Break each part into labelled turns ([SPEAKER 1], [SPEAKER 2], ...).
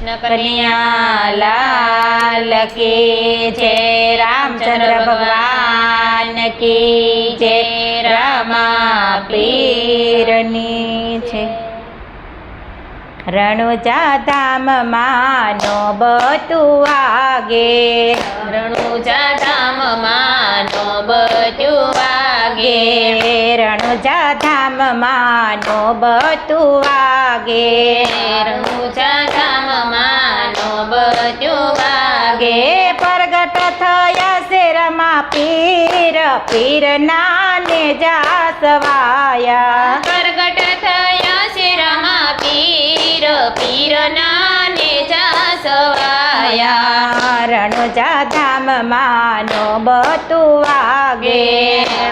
[SPEAKER 1] કનૈયા લાલ કી જય, રામચંદ્ર ભગવાન કી જય, રામા પીરની છે। રણુજા ધામમાં નોબતું વાગે,
[SPEAKER 2] રણુજા ધામમાં નોબતું વાગે,
[SPEAKER 1] રણુજા ધામમાં નોબતું વાગે,
[SPEAKER 2] રણુજા ધામમાં નોબતું વાગે,
[SPEAKER 1] પ્રગટ થયા શેરમાં પીર, પીરના નેજા સવાયા,
[SPEAKER 2] પ્રગટ થયા શેરમાં પીર, પીરના નેજા સવાયા,
[SPEAKER 1] રણુજા ધામમાં નોબતું વાગે,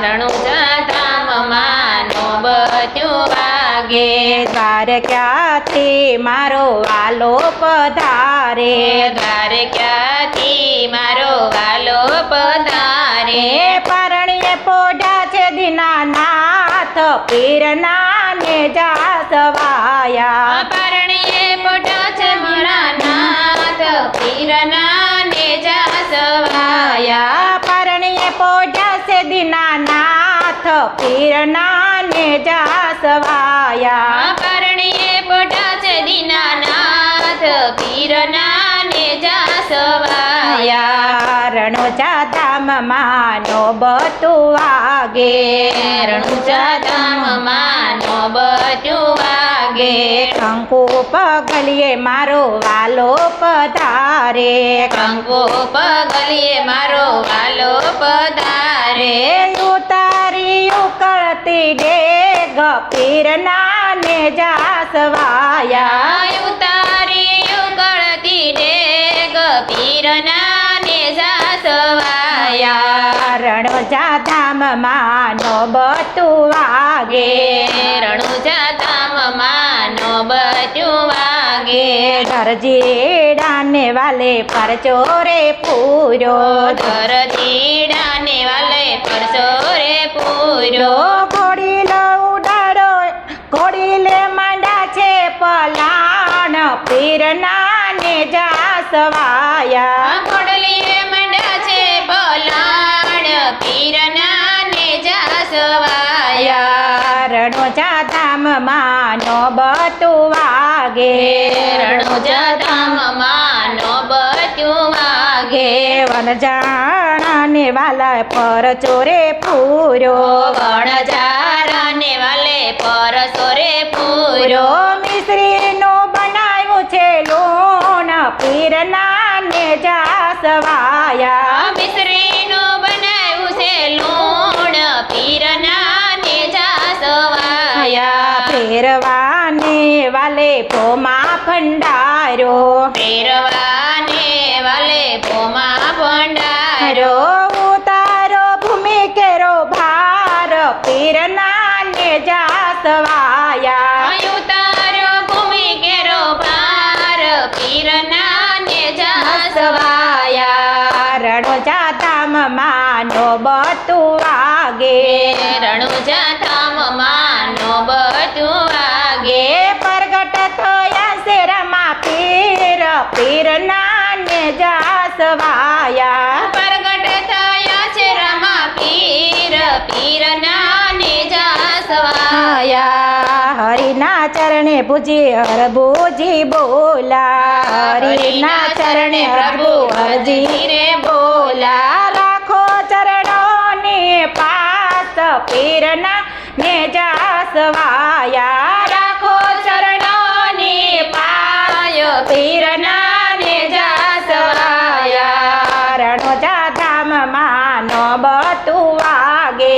[SPEAKER 2] રણુજા ધામમાં નોબતું વાગે,
[SPEAKER 1] દ્વારકાથી મારો વાલો પધારે,
[SPEAKER 2] દ્વારકાથી મારો વાલો પધારે,
[SPEAKER 1] પરણીએ પોઢા છે દીનાનાથ, પીરના નેજા સવાયા,
[SPEAKER 2] પરણીએ પોઢા છે મારા નાથ, પીરના નેજા સવાયા,
[SPEAKER 1] પરણીએ પોઢા છે દીનાનાથ, પીરના નેજા સવાયા,
[SPEAKER 2] પરણીએ પોઢા છે દીનાનાથ, પીરના નેજા સવાયા,
[SPEAKER 1] રણુજા ધામમાં નોબતું વાગે,
[SPEAKER 2] રણુજા ધામમાં નોબતું વાગે,
[SPEAKER 1] કંકુ પગલીએ મારો વાલો પધારે,
[SPEAKER 2] કંકુ પગલીએ મારો વાલો પધારે,
[SPEAKER 1] ઉતારી ઉકળતી ડેગ, પીરના નેજા સવાયા,
[SPEAKER 2] ઉતારી ઉકળતી ડેગ, પીરના નેજા સવાયા,
[SPEAKER 1] રણુજા ધામમાં નોબતું વાગે,
[SPEAKER 2] રણુજા ધામમાં નોબતું વાગે,
[SPEAKER 1] દરજીડાને વાલે પરચો રે પૂરો,
[SPEAKER 2] દરજીડાને વાલે પરસો રે પૂરો,
[SPEAKER 1] ઘોડીલો ઉડાડો, ઘોડીલે માંડા છે પલાણ, પીરના નેજા સવાયા,
[SPEAKER 2] ઘોડલીએ મંડ્યા છે પલાણ, પીરના નેજા સવાયા,
[SPEAKER 1] રણુજા ધામમાં નોબતું વાગે,
[SPEAKER 2] રણુજા ધામમાં નોબતું વાગે,
[SPEAKER 1] વનજાણાને વાલા પર ચોરે પૂરો,
[SPEAKER 2] વણજારાને વાલે પરસો રે પૂરો,
[SPEAKER 1] મિશ્રીનું બનાવ્યું છે લોણ, પીરના નેજા સવાયા,
[SPEAKER 2] મિશ્રીનું બનાવ્યું છે લૂણ, પીરના નેજા સવાયા,
[SPEAKER 1] ફેરવાને વાલે ભોમા ભંડારો,
[SPEAKER 2] ફેરવાને વાલે ભોમા ભંડારો,
[SPEAKER 1] ઉતારો ભૂમિ કેરો ભાર, પીરના નેજા સવાયા,
[SPEAKER 2] ઉતારો ભૂમિ કેરો ભાર, પીરના નેજા સવાયા,
[SPEAKER 1] રણુજા ધામમાં નોબતું વાગે,
[SPEAKER 2] રણુજા ધામમાં નોબતું વાગે,
[SPEAKER 1] પ્રગટ થયા શેરમાં પીર, પીરના નેજા સવાયા,
[SPEAKER 2] પ્રગટ થયા છે રમા પીર, પીરના નેજા સવાયા,
[SPEAKER 1] હરિના ચરણે પૂજી હરભુજી બોલા, હરિના ચરણે પ્રભુ હરજી
[SPEAKER 2] રે બોલા,
[SPEAKER 1] રાખો ચરણોની પાસ, પીરના નેજા સવાયા,
[SPEAKER 2] રાખો ચરણોની પાય, પીરના નેજા સવાયા,
[SPEAKER 1] રણુજા ધામમાં નોબતું વાગે,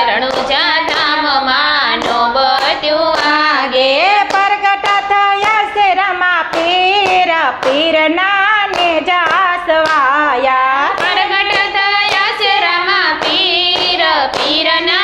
[SPEAKER 2] રણુજા ધામમાં નોબતું વાગે,
[SPEAKER 1] પ્રગટ થયા શેરમાં પીર, પીરના નેજા સવાયા,
[SPEAKER 2] પ્રગટ થયા છે રમા પીર, પીરના